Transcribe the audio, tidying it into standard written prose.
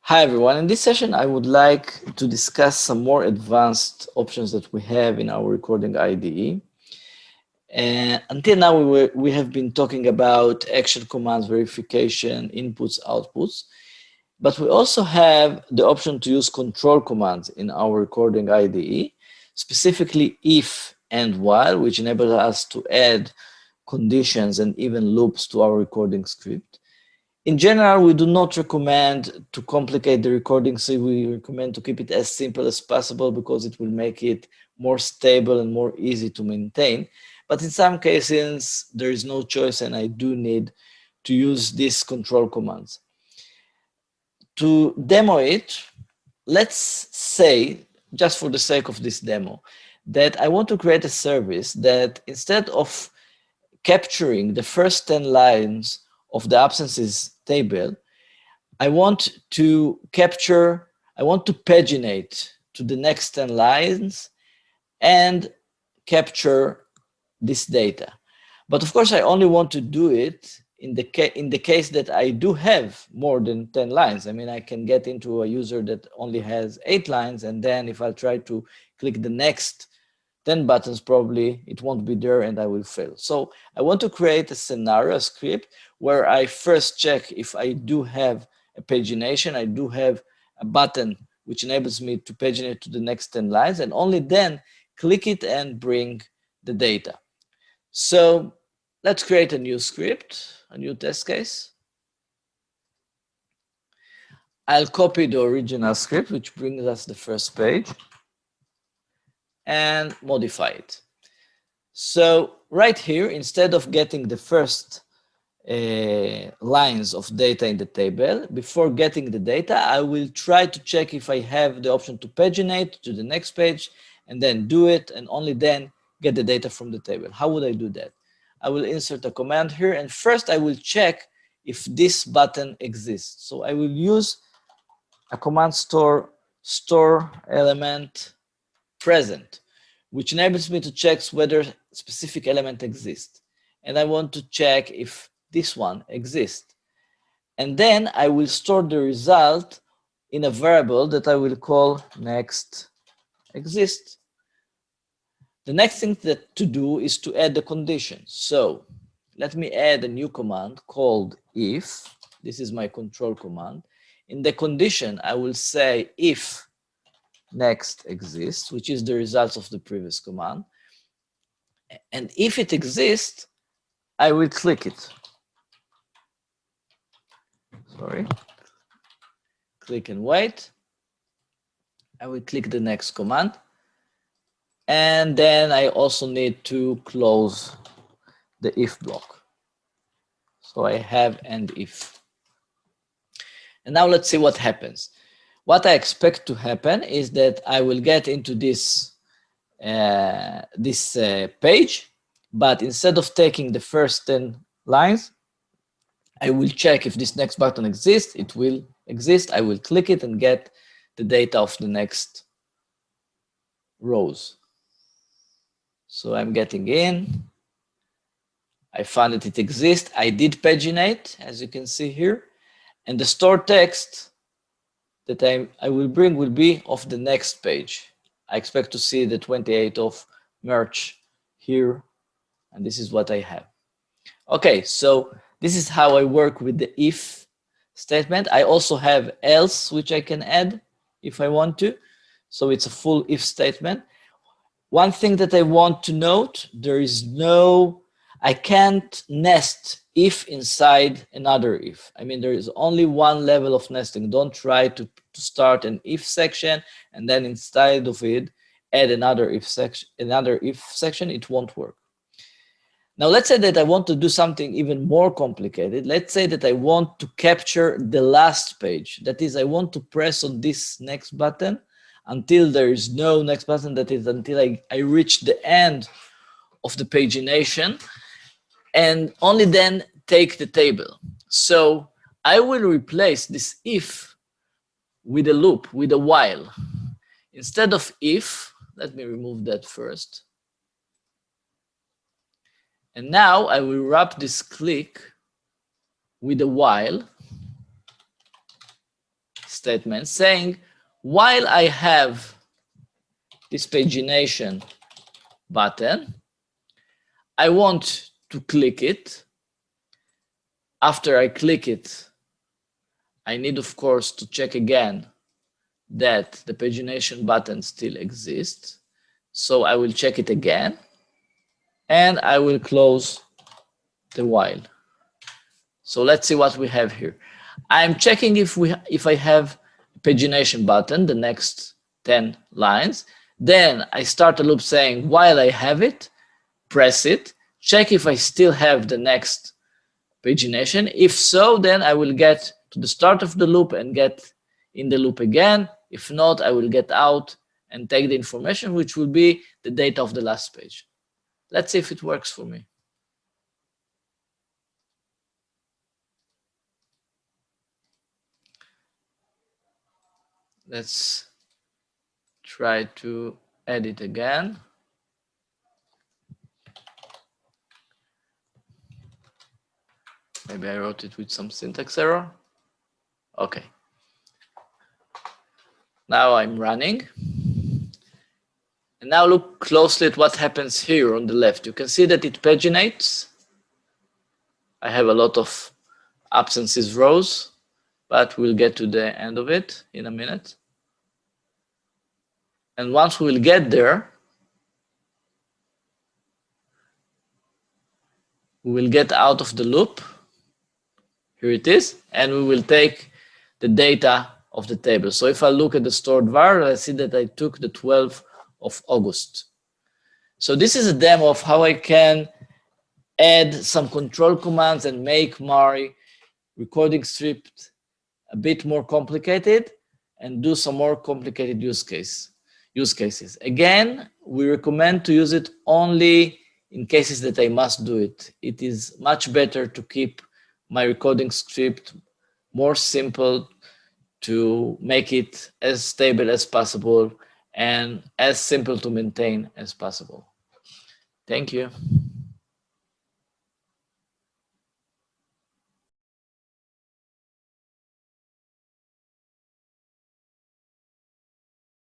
Hi everyone, in this session I would like to discuss some more advanced options that we have in our recording IDE. And until now we have been talking about action commands, verification, inputs, outputs, but we also have the option to use control commands in our recording IDE, specifically if and while, which enables us to add conditions and even loops to our recording script. In general, we do not recommend to complicate the recording, so we recommend to keep it as simple as possible because it will make it more stable and more easy to maintain. But in some cases, there is no choice and I do need to use these control commands. To demo it, let's say, just for the sake of this demo, that I want to create a service that instead of capturing the first 10 lines of the absences table, I want to paginate to the next 10 lines and capture this data. But of course, I only want to do it in the case that I do have more than 10 lines. I mean, I can get into a user that only has 8 lines, and then if I try to click the next 10 buttons, probably it won't be there and I will fail. So I want to create a scenario, a script, where I first check if I do have a pagination, I do have a button which enables me to paginate to the next 10 lines, and only then click it and bring the data. So let's create a new script, a new test case. I'll copy the original script, which brings us the first page, and modify it. So right here, instead of getting the first lines of data in the table, before getting the data, I will try to check if I have the option to paginate to the next page and then do it, and only then get the data from the table. How would I do that? I will insert a command here, and first I will check if this button exists. So I will use a command store element present, which enables me to check whether specific element exists. And I want to check if this one exists. And then I will store the result in a variable that I will call next exist. The next thing to do is to add the condition. So let me add a new command called if. This is my control command. In the condition, I will say if next exists, which is the results of the previous command. And if it exists, I will click it. Sorry. Click and wait. I will click the next command. And then I also need to close the if block. So I have and if. And now let's see what happens. What I expect to happen is that I will get into this page, but instead of taking the first 10 lines, I will check if this next button exists. It will exist. I will click it and get the data of the next rows. So I'm getting in. I found that it exists. I did paginate, as you can see here. And the stored text that I will bring will be of the next page. I expect to see the 28th of March here. And this is what I have. Okay, so this is how I work with the if statement. I also have else, which I can add if I want to. So it's a full if statement. One thing that I want to note, I can't nest if inside another if. I mean, there is only one level of nesting. Don't try to start an if section and then inside of it add another if section. It won't work. Now, let's say that I want to do something even more complicated. Let's say that I want to capture the last page. That is, I want to press on this next button until there is no next button. That is, until I reach the end of the pagination, and only then take the table. So I will replace this if with a loop, with a while. Instead of if, let me remove that first. And now I will wrap this click with a while statement saying, while I have this pagination button, I want to click it. After I click it, I need, of course, to check again that the pagination button still exists. So I will check it again, and I will close the while. So let's see what we have here. I'm checking if I have a pagination button, the next 10 lines. Then I start a loop saying, while I have it, press it, check if I still have the next pagination. If so, then I will get to the start of the loop and get in the loop again. If not, I will get out and take the information, which will be the data of the last page. Let's see if it works for me. Let's try to edit again. Maybe I wrote it with some syntax error. Okay. Now I'm running. And now look closely at what happens here on the left. You can see that it paginates. I have a lot of absences rows, but we'll get to the end of it in a minute. And once we will get there, we will get out of the loop. Here it is, and we will take the data of the table. So if I look at the stored var, I see that I took the 12th of August. So this is a demo of how I can add some control commands and make my recording script a bit more complicated and do some more complicated use cases. Again, we recommend to use it only in cases that I must do it. It is much better to keep my recording script more simple, to make it as stable as possible and as simple to maintain as possible. Thank you.